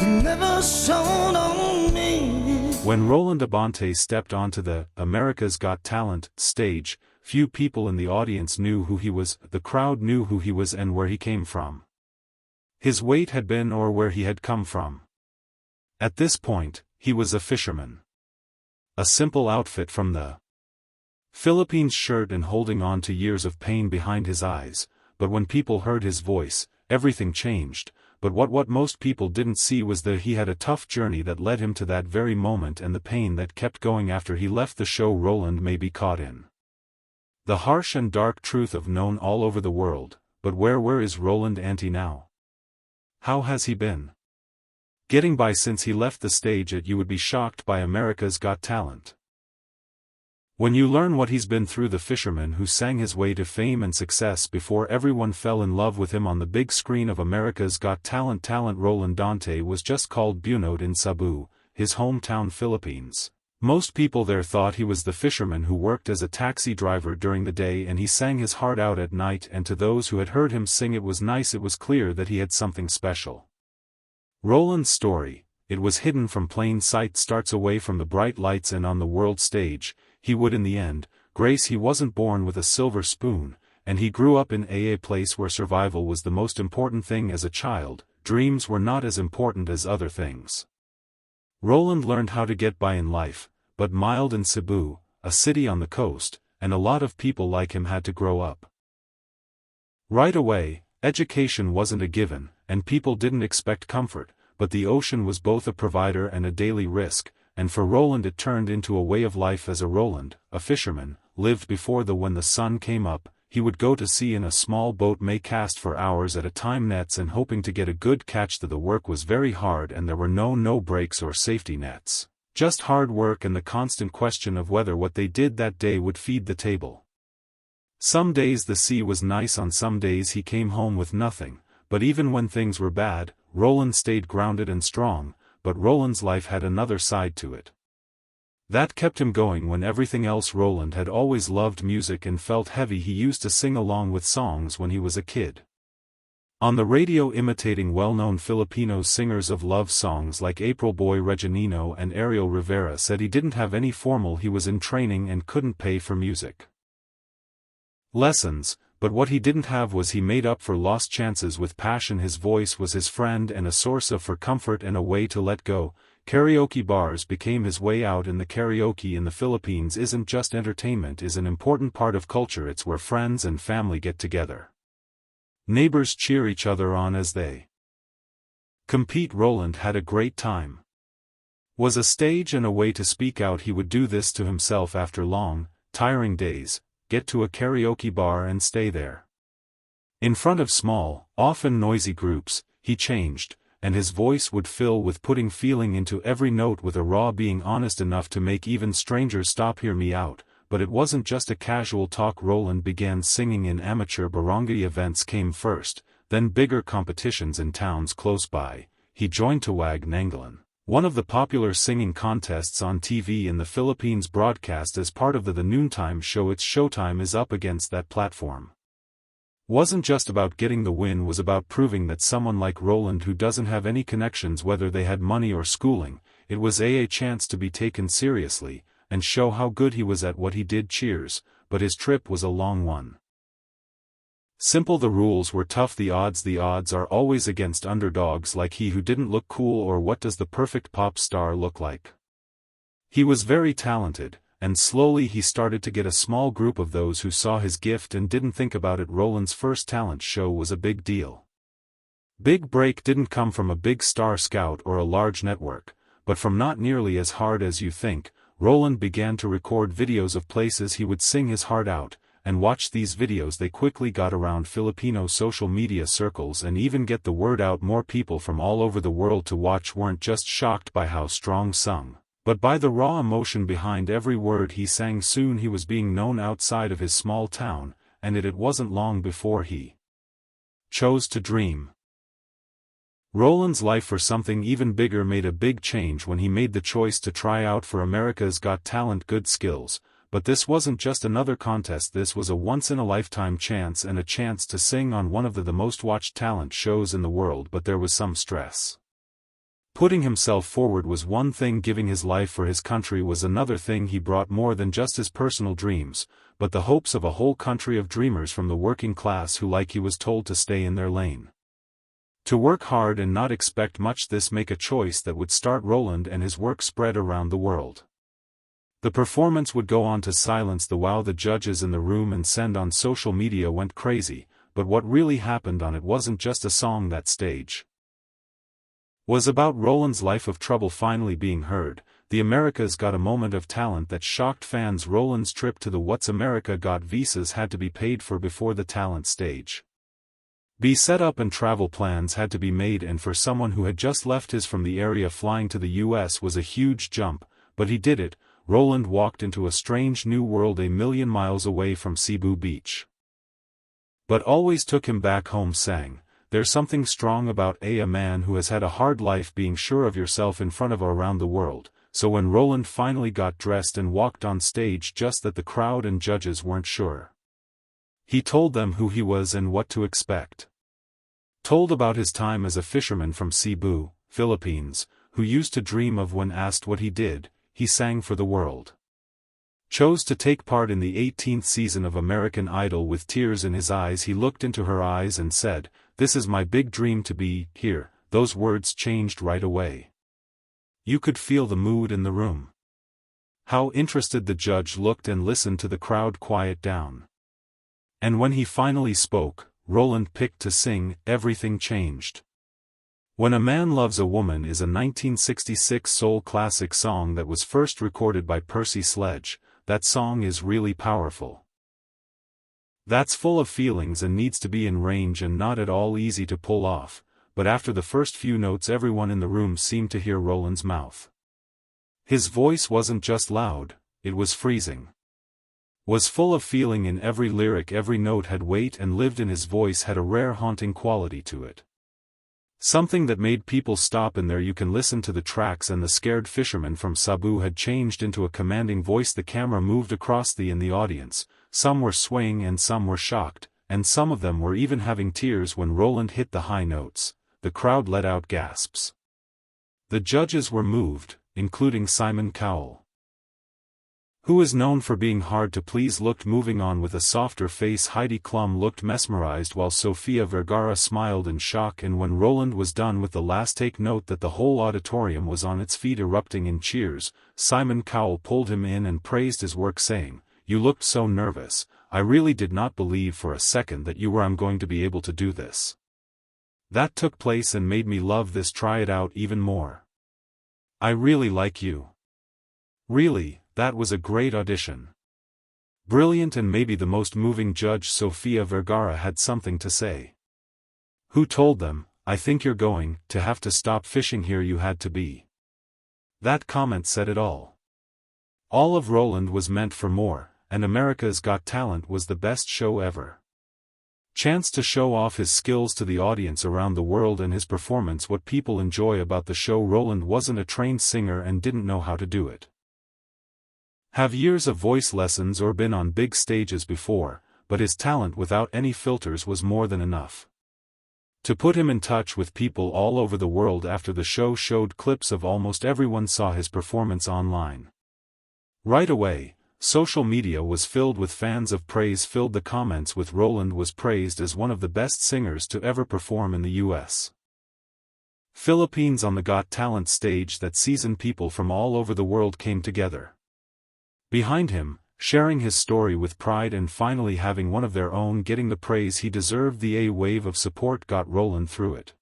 never shone on me. When Roland Abante stepped onto the America's Got Talent stage, few people in the audience knew who he was. The crowd knew who he was and where he came from. His weight had been or where he had come from. At this point, he was a fisherman. A simple outfit from the Philippines, shirt and holding on to years of pain behind his eyes, but when people heard his voice, everything changed. But what most people didn't see was that he had a tough journey that led him to that very moment, and the pain that kept going after he left the show Roland may be caught in. The harsh and dark truth of known all over the world, but where is Roland Abante now? How has he been getting by since he left the stage at You Would Be Shocked by America's Got Talent? When you learn what he's been through, the fisherman who sang his way to fame and success before everyone fell in love with him on the big screen of America's Got Talent. Roland Abante was just called Bunod in Cebu, his hometown Philippines. Most people there thought he was the fisherman who worked as a taxi driver during the day and he sang his heart out at night, and to those who had heard him sing it was nice. It was clear that he had something special. Roland's story, it was hidden from plain sight, starts away from the bright lights and on the world stage. He would in the end, grace. He wasn't born with a silver spoon, and he grew up in a place where survival was the most important thing as a child. Dreams were not as important as other things. Roland learned how to get by in life, but mild in Cebu, a city on the coast, and a lot of people like him had to grow up. Right away, education wasn't a given, and people didn't expect comfort, but the ocean was both a provider and a daily risk. And for Roland it turned into a way of life. As a Roland, a fisherman, lived before when the sun came up, he would go to sea in a small boat, may cast for hours at a time, nets and hoping to get a good catch. The work was very hard and there were no breaks or safety nets. Just hard work and the constant question of whether what they did that day would feed the table. Some days the sea was nice, on some days he came home with nothing, but even when things were bad, Roland stayed grounded and strong. But Roland's life had another side to it that kept him going when everything else. Roland had always loved music and felt heavy. He used to sing along with songs when he was a kid on the radio, imitating well-known Filipino singers of love songs like April Boy Reginino and Ariel Rivera. Said he didn't have any formal, he was in training and couldn't pay for music lessons, but what he didn't have was he made up for lost chances with passion. His voice was his friend and a source for comfort and a way to let go. Karaoke bars became his way out, and the karaoke in the Philippines isn't just entertainment, is an important part of culture. It's where friends and family get together. Neighbors cheer each other on as they compete. Roland had a great time. Was a stage and a way to speak out. He would do this to himself after long, tiring days. Get to a karaoke bar and stay there. In front of small, often noisy groups, he changed, and his voice would fill with putting feeling into every note, with a raw being honest enough to make even strangers stop. Hear me out. But it wasn't just a casual talk. Roland began singing in amateur barangay events came first, then bigger competitions in towns close by. He joined Tawag Nangalan, one of the popular singing contests on TV in the Philippines, broadcast as part of the noontime show. Its showtime is up against that platform. Wasn't just about getting the win, was about proving that someone like Roland, who doesn't have any connections whether they had money or schooling, it was a chance to be taken seriously, and show how good he was at what he did. Cheers, but his trip was a long one. Simple, the rules were tough. The odds are always against underdogs like he who didn't look cool. Or what does the perfect pop star look like? He was very talented, and slowly he started to get a small group of those who saw his gift and didn't think about it. Roland's first talent show was a big deal. Big break didn't come from a big star scout or a large network, but from not nearly as hard as you think. Roland began to record videos of places he would sing his heart out, and watch these videos. They quickly got around Filipino social media circles and even get the word out. More people from all over the world to watch weren't just shocked by how strong sung, but by the raw emotion behind every word he sang. Soon he was being known outside of his small town, and it wasn't long before he chose to dream. Roland's life for something even bigger made a big change when he made the choice to try out for America's Got Talent. Good skills, but this wasn't just another contest. This was a once-in-a-lifetime chance, and a chance to sing on one of the most watched talent shows in the world. But there was some stress. Putting himself forward was one thing, giving his life for his country was another thing. He brought more than just his personal dreams, but the hopes of a whole country of dreamers from the working class who, like he was told, to stay in their lane. To work hard and not expect much. This make a choice that would start Roland and his work spread around the world. The performance would go on to silence the wow the judges in the room and send on social media went crazy, but what really happened on it wasn't just a song. That stage was about Roland's life of trouble finally being heard. The Americas Got a moment of talent that shocked fans. Roland's trip to the What's America Got visas had to be paid for before the talent stage be set up, and travel plans had to be made, and for someone who had just left his from the area, flying to the US was a huge jump, but he did it. Roland walked into a strange new world a million miles away from Cebu Beach. But always took him back home. Sang, "There's something strong about a man who has had a hard life being sure of yourself in front of around the world." So when Roland finally got dressed and walked on stage, just that the crowd and judges weren't sure, he told them who he was and what to expect. Told about his time as a fisherman from Cebu, Philippines, who used to dream of when asked what he did, he sang for the world. Chose to take part in the 18th season of American Idol. With tears in his eyes he looked into her eyes and said, "This is my big dream to be here." Those words changed right away. You could feel the mood in the room. How interested the judge looked and listened to the crowd quiet down. And when he finally spoke, Roland picked to sing, "Everything Changed." When a Man Loves a Woman is a 1966 soul classic song that was first recorded by Percy Sledge. That song is really powerful. That's full of feelings and needs to be in range and not at all easy to pull off, but after the first few notes everyone in the room seemed to hear Roland's mouth. His voice wasn't just loud, it was freezing. Was full of feeling in every lyric. Every note had weight and lived in. His voice had a rare haunting quality to it. Something that made people stop in there. You can listen to the tracks, and the scared fisherman from Cebu had changed into a commanding voice. The camera moved across in the audience. Some were swaying and some were shocked, and some of them were even having tears when Roland hit the high notes. The crowd let out gasps. The judges were moved, including Simon Cowell, who is known for being hard to please, looked moving on with a softer face. Heidi Klum looked mesmerized while Sofia Vergara smiled in shock, and when Roland was done with the last take, note that the whole auditorium was on its feet erupting in cheers. Simon Cowell pulled him in and praised his work, saying, "You looked so nervous. I really did not believe for a second that you were going to be able to do this. That took place and made me love this. Try it out even more. I really like you. Really, that was a great audition. Brilliant." And maybe the most moving, Judge Sofia Vergara had something to say. Who told them, "I think you're going to have to stop fishing here. You had to be." That comment said it all. All of Roland was meant for more, and America's Got Talent was the best show ever. Chance to show off his skills to the audience around the world and his performance. What people enjoy about the show: Roland wasn't a trained singer and didn't know how to do it. Have years of voice lessons or been on big stages before, but his talent without any filters was more than enough to put him in touch with people all over the world. After the show showed clips of almost everyone saw his performance online. Right away, social media was filled with fans of praise. Filled the comments with Roland was praised as one of the best singers to ever perform in the US. Philippines. On the Got Talent stage that season, people from all over the world came together behind him, sharing his story with pride and finally having one of their own getting the praise he deserved. The wave of support got Roland through it.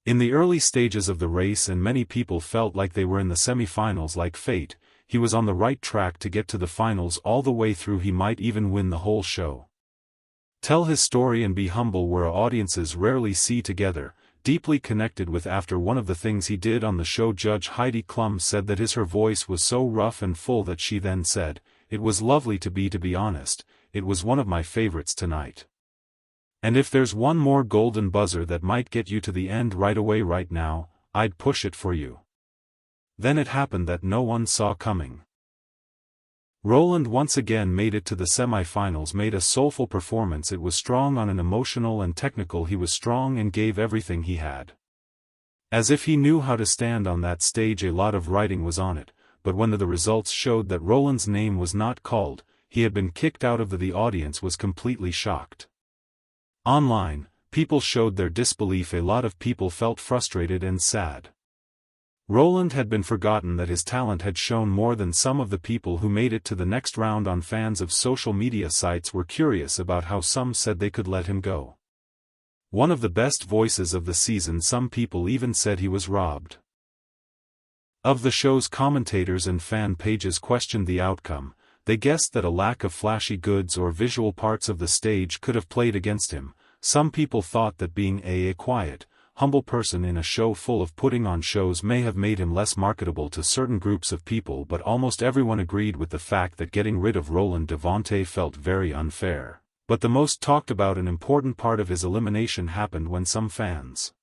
In the early stages of the race, and many people felt like they were in the semi-finals. Like fate, he was on the right track to get to the finals all the way through. He might even win the whole show. Tell his story and be humble, where audiences rarely see together, deeply connected with. After one of the things he did on the show, Judge Heidi Klum said that her voice was so rough and full that she then said, "It was lovely to be honest, it was one of my favorites tonight. And if there's one more golden buzzer that might get you to the end right away right now, I'd push it for you." Then it happened that no one saw coming. Roland once again made it to the semi-finals, made a soulful performance. It was strong on an emotional and technical. He was strong and gave everything he had. As if he knew how to stand on that stage. A lot of writing was on it, but when the results showed that Roland's name was not called, he had been kicked out of the audience was completely shocked. Online, people showed their disbelief. A lot of people felt frustrated and sad. Roland had been forgotten, that his talent had shown more than some of the people who made it to the next round. On fans of social media sites were curious about how some said they could let him go. One of the best voices of the season, some people even said he was robbed. Of the show's commentators and fan pages questioned the outcome. They guessed that a lack of flashy goods or visual parts of the stage could have played against him. Some people thought that being a quiet, humble person in a show full of putting on shows may have made him less marketable to certain groups of people, but almost everyone agreed with the fact that getting rid of Roland Abante felt very unfair. But the most talked about and important part of his elimination happened when some fans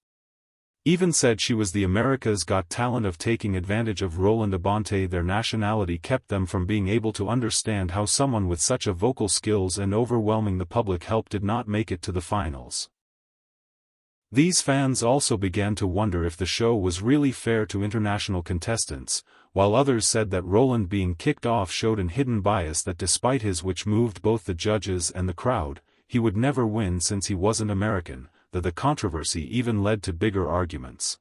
even said she was the America's Got Talent of taking advantage of Roland Abante. Their nationality kept them from being able to understand how someone with such a vocal skills and overwhelming the public help did not make it to the finals. These fans also began to wonder if the show was really fair to international contestants, while others said that Roland being kicked off showed an hidden bias that despite his, which moved both the judges and the crowd, he would never win since he wasn't American. The controversy even led to bigger arguments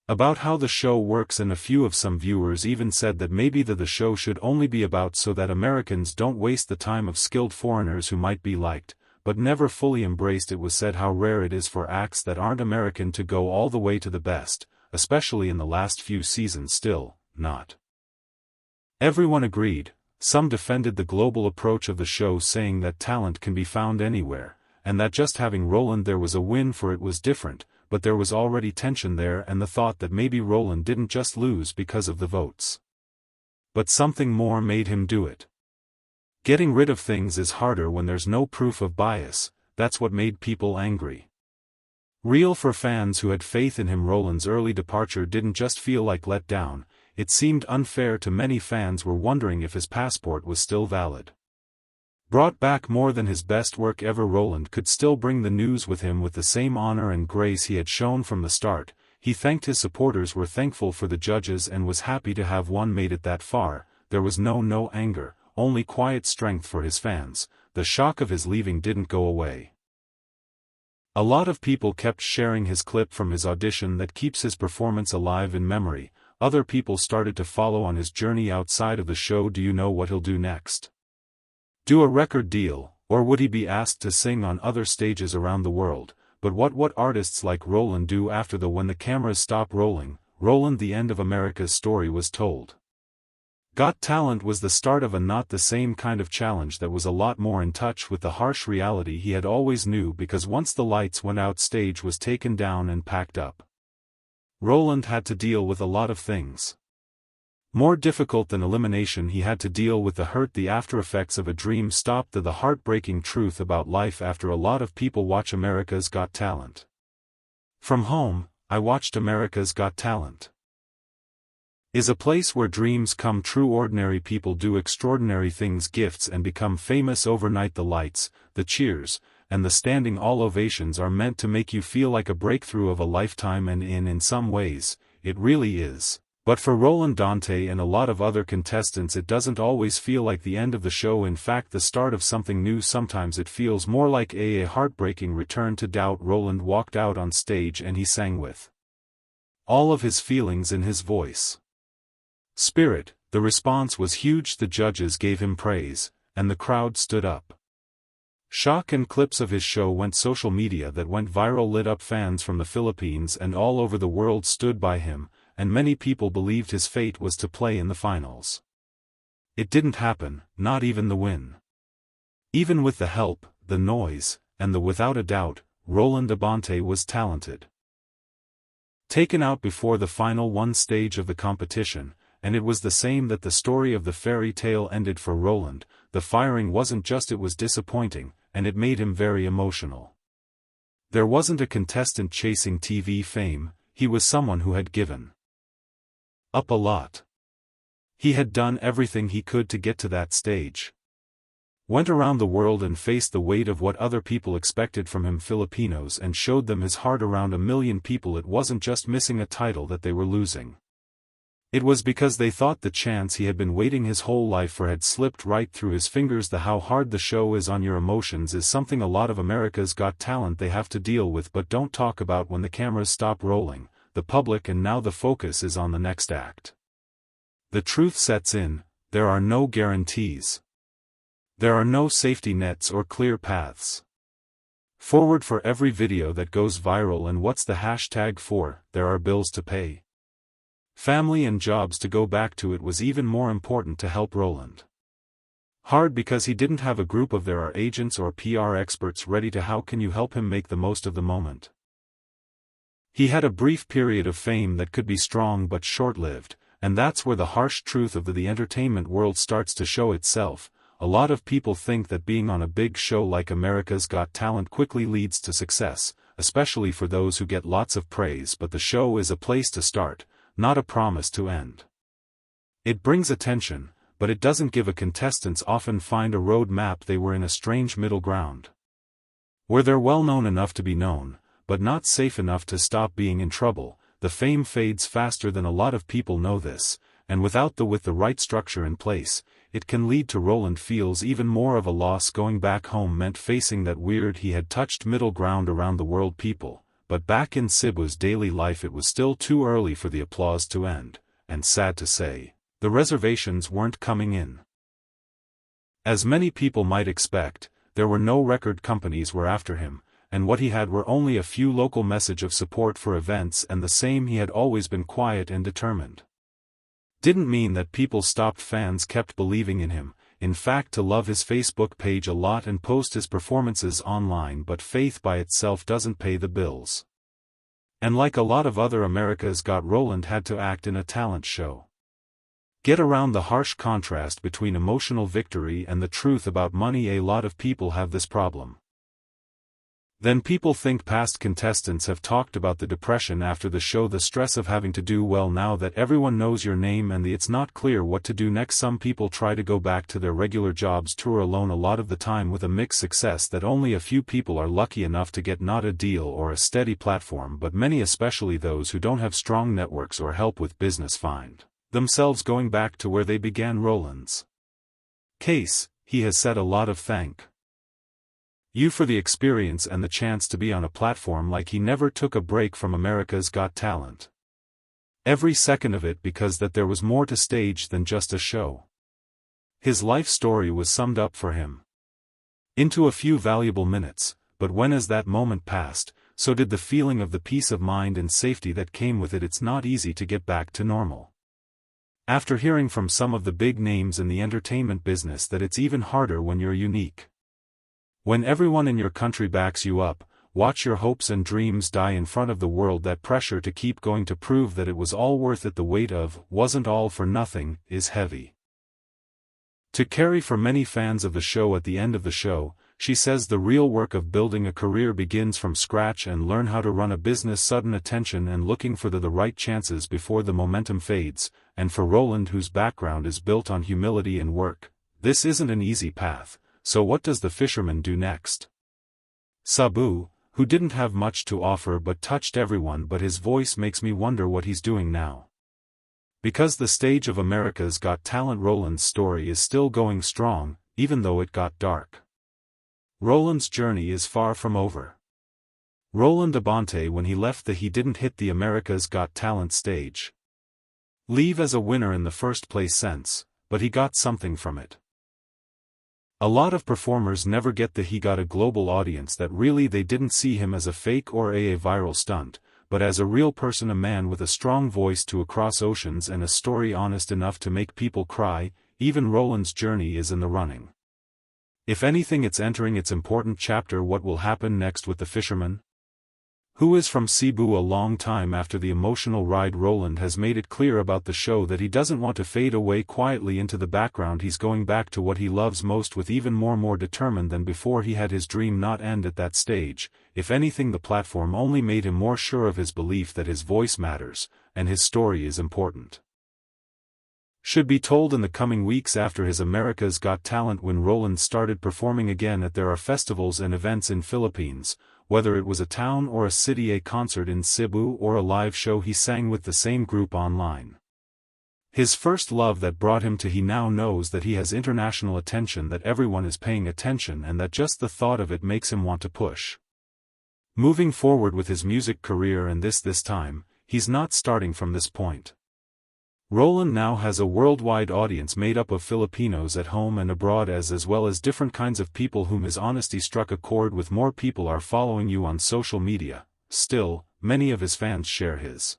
about how the show works, and some viewers even said that maybe the show should only be about so that Americans don't waste the time of skilled foreigners who might be liked, but never fully embraced. It was said how rare it is for acts that aren't American to go all the way to the best, especially in the last few seasons. Still, not everyone agreed. Some defended the global approach of the show, saying that talent can be found anywhere, and that just having Roland there was a win for it was different, but there was already tension there and the thought that maybe Roland didn't just lose because of the votes, but something more made him do it. Getting rid of things is harder when there's no proof of bias. That's what made people angry. Real for fans who had faith in him. Roland's early departure didn't just feel like let down, it seemed unfair to many. Fans were wondering if his passport was still valid. Brought back more than his best work ever, Roland could still bring the news with him with the same honor and grace he had shown from the start. He thanked his supporters, were thankful for the judges, and was happy to have one made it that far. There was no anger, only quiet strength for his fans. The shock of his leaving didn't go away. A lot of people kept sharing his clip from his audition that keeps his performance alive in memory. Other people started to follow on his journey outside of the show. Do you know what he'll do next? Do a record deal, or would he be asked to sing on other stages around the world? But what artists like Roland do after when the cameras stop rolling? Roland, the end of America's story was told. Got Talent was the start of a not the same kind of challenge that was a lot more in touch with the harsh reality he had always knew, because once the lights went out, stage was taken down and packed up. Roland had to deal with a lot of things. More difficult than elimination, he had to deal with the hurt, the after effects of a dream stopped, the heartbreaking truth about life after a lot of people watch America's Got Talent. From home, I watched America's Got Talent. Is a place where dreams come true. Ordinary people do extraordinary things, gifts, and become famous overnight. The lights, the cheers, and the standing ovations are meant to make you feel like a breakthrough of a lifetime, and in some ways, it really is. But for Roland Abante and a lot of other contestants, it doesn't always feel like the end of the show. In fact, the start of something new. Sometimes it feels more like a heartbreaking return to doubt. Roland walked out on stage and he sang with all of his feelings in his voice. Spirit. The response was huge. The judges gave him praise, and the crowd stood up. Shock and clips of his show went social media that went viral, lit up. Fans from the Philippines and all over the world stood by him, and many people believed his fate was to play in the finals. It didn't happen, not even the win. Even with the help, the noise, and without a doubt, Roland Abante was talented. Taken out before the final one stage of the competition, and it was the same that the story of the fairy tale ended for Roland. The firing wasn't just, it was disappointing, and it made him very emotional. There wasn't a contestant chasing TV fame, he was someone who had given up a lot. He had done everything he could to get to that stage. Went around the world and faced the weight of what other people expected from him, Filipinos, and showed them his heart around 1 million people. It wasn't just missing a title that they were losing. It was because they thought the chance he had been waiting his whole life for had slipped right through his fingers. The how hard the show is on your emotions is something a lot of America's Got Talent they have to deal with but don't talk about when the cameras stop rolling, the public, and now the focus is on the next act. The truth sets in: there are no guarantees. There are no safety nets or clear paths forward for every video that goes viral. And what's the hashtag for? There are bills to pay, family and jobs to go back to. It was even more important to help Roland hard because he didn't have a group of their agents or PR experts ready to how can you help him make the most of the moment. He had a brief period of fame that could be strong but short-lived, and that's where the harsh truth of the entertainment world starts to show itself. A lot of people think that being on a big show like America's Got Talent quickly leads to success, especially for those who get lots of praise, but the show is a place to start, not a promise to end. It brings attention, but it doesn't give. Contestants often find a road map. They were in a strange middle ground, where they're well known enough to be known, but not safe enough to stop being in trouble. The fame fades faster than a lot of people know this, and with the right structure in place, it can lead to Roland feels even more of a loss. Going back home meant facing that weird he had touched middle ground around the world people, but back in Cebu's daily life it was still too early for the applause to end, and sad to say, the reservations weren't coming in. As many people might expect, there were no record companies were after him, and what he had were only a few local message of support for events, and the same, he had always been quiet and determined. Didn't mean that people stopped. Fans kept believing in him, in fact to love his Facebook page a lot and post his performances online, but faith by itself doesn't pay the bills. And like a lot of other America's Got, Roland had to act in a talent show. Get around the harsh contrast between emotional victory and the truth about money. A lot of people have this problem. Then people think past contestants have talked about the depression after the show, the stress of having to do well now that everyone knows your name, and it's not clear what to do next. Some people try to go back to their regular jobs, tour alone a lot of the time with a mixed success that only a few people are lucky enough to get, not a deal or a steady platform, but many, especially those who don't have strong networks or help with business, find themselves going back to where they began. Roland's case, he has said a lot of thank you for the experience and the chance to be on a platform like he never took a break from America's Got Talent. Every second of it, because that there was more to stage than just a show. His life story was summed up for him into a few valuable minutes, but when as that moment passed, so did the feeling of the peace of mind and safety that came with it. It's not easy to get back to normal. After hearing from some of the big names in the entertainment business that it's even harder when you're unique. When everyone in your country backs you up, watch your hopes and dreams die in front of the world. That pressure to keep going, to prove that it was all worth it, the weight of wasn't all for nothing, is heavy to carry for many fans of the show. At the end of the show, she says the real work of building a career begins from scratch and learn how to run a business. Sudden attention and looking for the right chances before the momentum fades, and for Roland, whose background is built on humility and work, this isn't an easy path. So what does the fisherman do next? Cebu, who didn't have much to offer but touched everyone, but his voice makes me wonder what he's doing now. Because the stage of America's Got Talent, Roland's story is still going strong, even though it got dark. Roland's journey is far from over. Roland Abante, when he left he didn't hit the America's Got Talent stage leave as a winner in the first place sense, but he got something from it. A lot of performers never get he got a global audience, that really they didn't see him as a fake or a viral stunt, but as a real person, a man with a strong voice to across oceans and a story honest enough to make people cry. Even Roland's journey is in the running. If anything, it's entering its important chapter. What will happen next with the fisherman, who is from Cebu? A long time after the emotional ride, Roland has made it clear about the show that he doesn't want to fade away quietly into the background. He's going back to what he loves most, with even more determined than before. He had his dream not end at that stage. If anything, the platform only made him more sure of his belief that his voice matters, and his story is important. should be told in the coming weeks after his America's Got Talent when Roland started performing again at there are festivals and events in Philippines, whether it was a town or a city, a concert in Cebu or a live show he sang with the same group online. His first love that brought him to he now knows that he has international attention, that everyone is paying attention, and that just the thought of it makes him want to push. Moving forward with his music career, and this time, he's not starting from this point. Roland now has a worldwide audience made up of Filipinos at home and abroad as well as different kinds of people whom his honesty struck a chord with. More people are following you on social media. Still, many of his fans share his